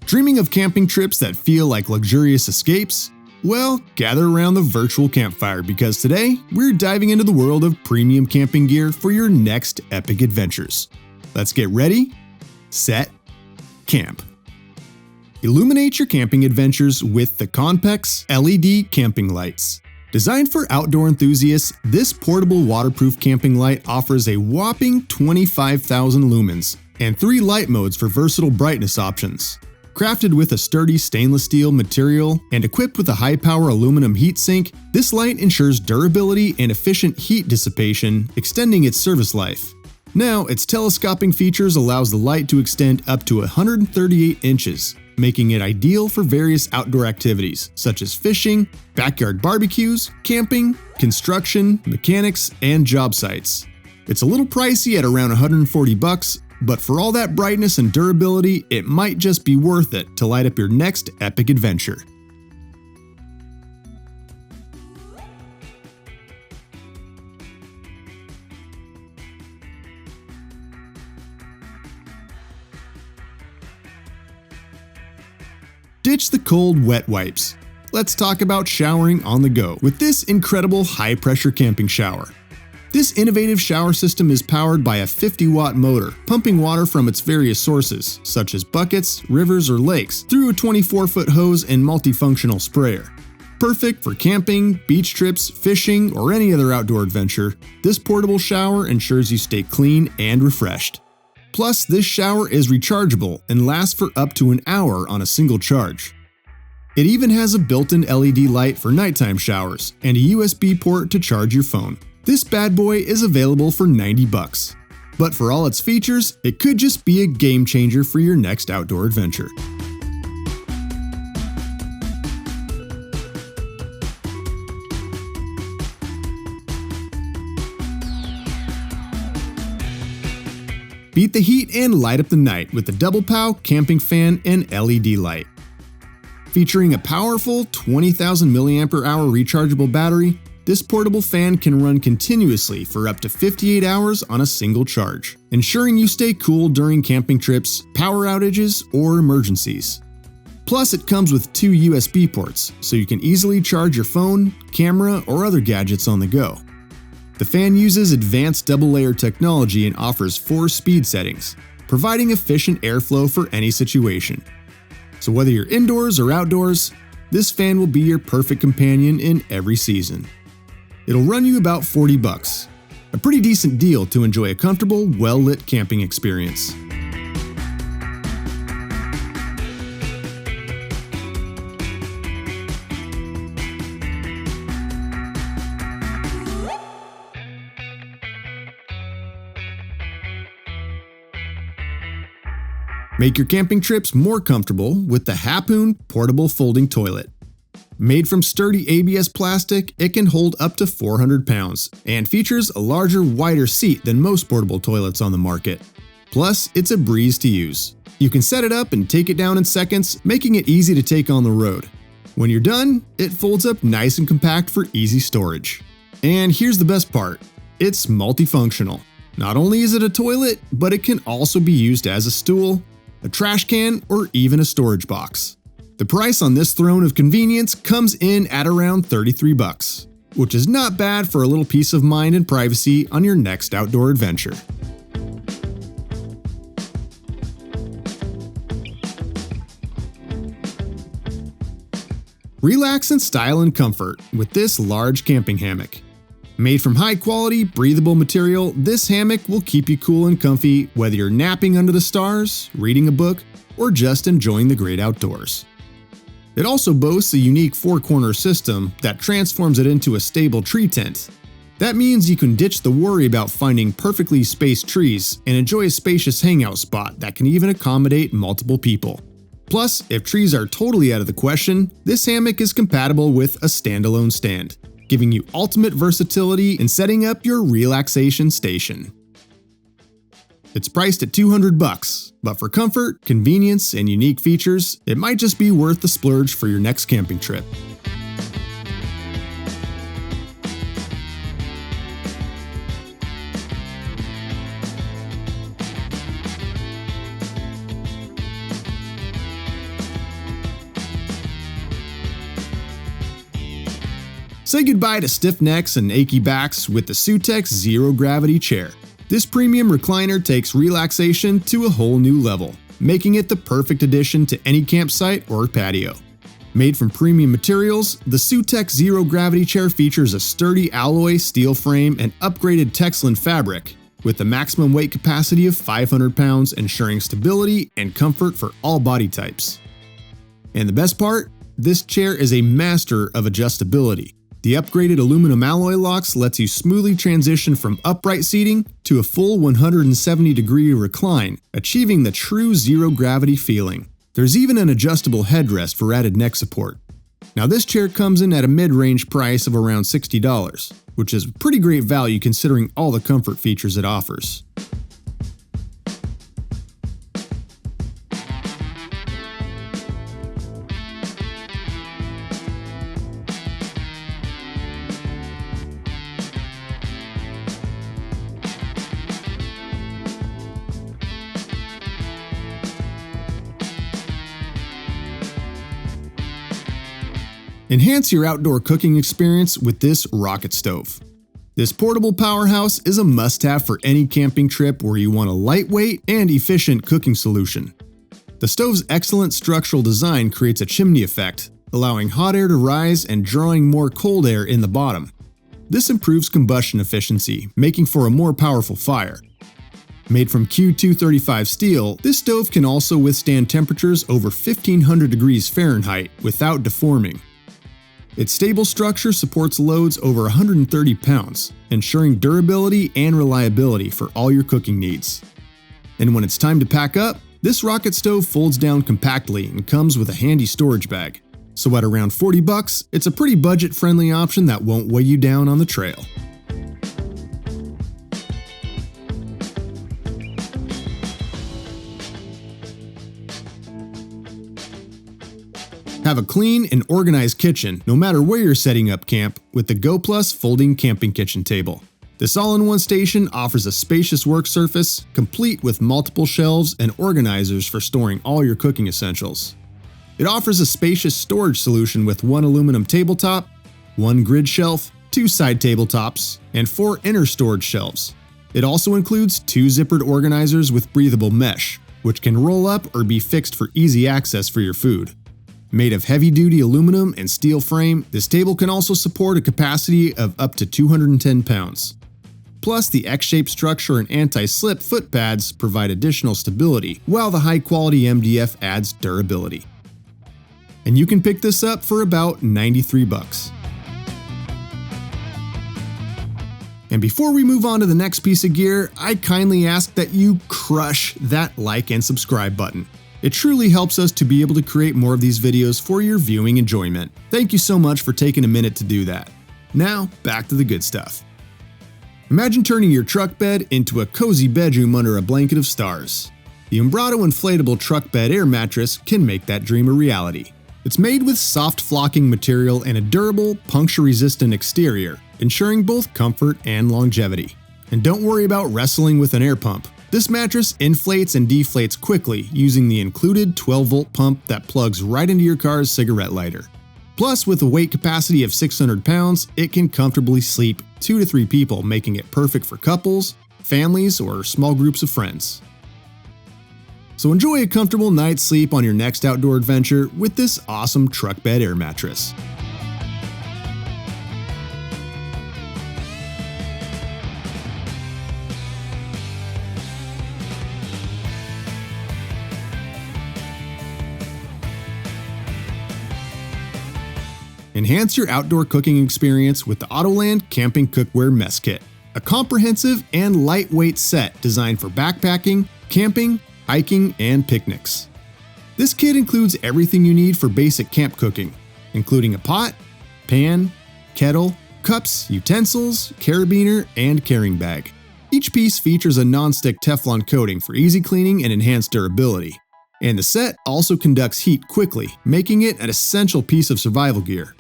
Dreaming of camping trips that feel like luxurious escapes? Well, gather around the virtual campfire because today we're diving into the world of premium camping gear for your next epic adventures. Let's get ready, set, camp. Illuminate your camping adventures with the Conpex LED camping lights. Designed for outdoor enthusiasts, this portable waterproof camping light offers a whopping 25,000 lumens and 3 light modes for versatile brightness options. Crafted with a sturdy stainless steel material and equipped with a high-power aluminum heatsink, this light ensures durability and efficient heat dissipation, extending its service life. Now, its telescoping features allows the light to extend up to 138 inches, making it ideal for various outdoor activities such as fishing, backyard barbecues, camping, construction, mechanics, and job sites. It's a little pricey at around $140, but for all that brightness and durability, it might just be worth it to light up your next epic adventure. Ditch the cold, wet wipes. Let's talk about showering on the go with this incredible high-pressure camping shower. This innovative shower system is powered by a 50-watt motor, pumping water from its various sources, such as buckets, rivers, or lakes, through a 24-foot hose and multifunctional sprayer. Perfect for camping, beach trips, fishing, or any other outdoor adventure, this portable shower ensures you stay clean and refreshed. Plus, this shower is rechargeable and lasts for up to an hour on a single charge. It even has a built-in LED light for nighttime showers and a USB port to charge your phone. This bad boy is available for $90. But for all its features, it could just be a game changer for your next outdoor adventure. Beat the heat and light up the night with the Doublepow Camping Fan and LED light. Featuring a powerful 20,000 mAh rechargeable battery, this portable fan can run continuously for up to 58 hours on a single charge, ensuring you stay cool during camping trips, power outages, or emergencies. Plus, it comes with 2 USB ports, so you can easily charge your phone, camera, or other gadgets on the go. The fan uses advanced double-layer technology and offers 4 speed settings, providing efficient airflow for any situation. So whether you're indoors or outdoors, this fan will be your perfect companion in every season. It'll run you about $40, a pretty decent deal to enjoy a comfortable, well-lit camping experience. Make your camping trips more comfortable with the Hapoon Portable Folding Toilet. Made from sturdy ABS plastic, it can hold up to 400 pounds and features a larger, wider seat than most portable toilets on the market. Plus, it's a breeze to use. You can set it up and take it down in seconds, making it easy to take on the road. When you're done, it folds up nice and compact for easy storage. And here's the best part, it's multifunctional. Not only is it a toilet, but it can also be used as a stool, a trash can, or even a storage box. The price on this throne of convenience comes in at around $33, which is not bad for a little peace of mind and privacy on your next outdoor adventure. Relax in style and comfort with this large camping hammock. Made from high-quality, breathable material, this hammock will keep you cool and comfy whether you're napping under the stars, reading a book, or just enjoying the great outdoors. It also boasts a unique 4-corner system that transforms it into a stable tree tent. That means you can ditch the worry about finding perfectly spaced trees and enjoy a spacious hangout spot that can even accommodate multiple people. Plus, if trees are totally out of the question, this hammock is compatible with a standalone stand, giving you ultimate versatility in setting up your relaxation station. It's priced at $200, but for comfort, convenience, and unique features, it might just be worth the splurge for your next camping trip. Say goodbye to stiff necks and achy backs with the Suteck Zero Gravity Chair. This premium recliner takes relaxation to a whole new level, making it the perfect addition to any campsite or patio. Made from premium materials, the Suteck Zero Gravity Chair features a sturdy alloy steel frame and upgraded Texlan fabric, with a maximum weight capacity of 500 pounds, ensuring stability and comfort for all body types. And the best part? This chair is a master of adjustability. The upgraded aluminum alloy locks lets you smoothly transition from upright seating to a full 170-degree recline, achieving the true zero gravity feeling. There's even an adjustable headrest for added neck support. Now this chair comes in at a mid-range price of around $60, which is pretty great value considering all the comfort features it offers. Enhance your outdoor cooking experience with this rocket stove. This portable powerhouse is a must-have for any camping trip where you want a lightweight and efficient cooking solution. The stove's excellent structural design creates a chimney effect, allowing hot air to rise and drawing more cold air in the bottom. This improves combustion efficiency, making for a more powerful fire. Made from Q235 steel, this stove can also withstand temperatures over 1500 degrees Fahrenheit without deforming. Its stable structure supports loads over 130 pounds, ensuring durability and reliability for all your cooking needs. And when it's time to pack up, this rocket stove folds down compactly and comes with a handy storage bag. So at around $40, it's a pretty budget-friendly option that won't weigh you down on the trail. Have a clean and organized kitchen no matter where you're setting up camp with the Goplus folding camping kitchen table. This all-in-one station offers a spacious work surface, complete with multiple shelves and organizers for storing all your cooking essentials. It offers a spacious storage solution with one aluminum tabletop, one grid shelf, two side tabletops, and 4 inner storage shelves. It also includes 2 zippered organizers with breathable mesh, which can roll up or be fixed for easy access for your food. Made of heavy-duty aluminum and steel frame, this table can also support a capacity of up to 210 pounds. Plus, the X-shaped structure and anti-slip foot pads provide additional stability, while the high-quality MDF adds durability. And you can pick this up for about $93. And before we move on to the next piece of gear, I kindly ask that you crush that like and subscribe button. It truly helps us to be able to create more of these videos for your viewing enjoyment. Thank you so much for taking a minute to do that. Now, back to the good stuff. Imagine turning your truck bed into a cozy bedroom under a blanket of stars. The Umbrauto inflatable truck bed air mattress can make that dream a reality. It's made with soft flocking material and a durable, puncture-resistant exterior, ensuring both comfort and longevity. And don't worry about wrestling with an air pump. This mattress inflates and deflates quickly using the included 12-volt pump that plugs right into your car's cigarette lighter. Plus, with a weight capacity of 600 pounds, it can comfortably sleep 2 to 3 people, making it perfect for couples, families, or small groups of friends. So enjoy a comfortable night's sleep on your next outdoor adventure with this awesome truck bed air mattress. Enhance your outdoor cooking experience with the Odoland Camping Cookware Mess Kit, a comprehensive and lightweight set designed for backpacking, camping, hiking, and picnics. This kit includes everything you need for basic camp cooking, including a pot, pan, kettle, cups, utensils, carabiner, and carrying bag. Each piece features a non-stick Teflon coating for easy cleaning and enhanced durability. And the set also conducts heat quickly, making it an essential piece of survival gear.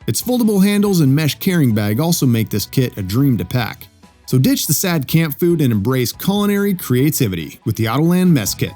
Its foldable handles and mesh carrying bag also make this kit a dream to pack. So ditch the sad camp food and embrace culinary creativity with the Odoland Mess Kit.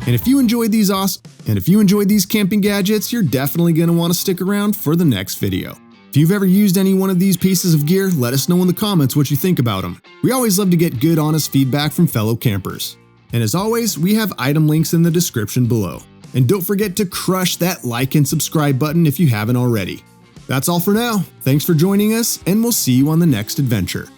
And if you enjoyed these camping gadgets, you're definitely going to want to stick around for the next video. If you've ever used any one of these pieces of gear, let us know in the comments what you think about them. We always love to get good, honest feedback from fellow campers. And as always, we have item links in the description below. And don't forget to crush that like and subscribe button if you haven't already. That's all for now. Thanks for joining us, and we'll see you on the next adventure.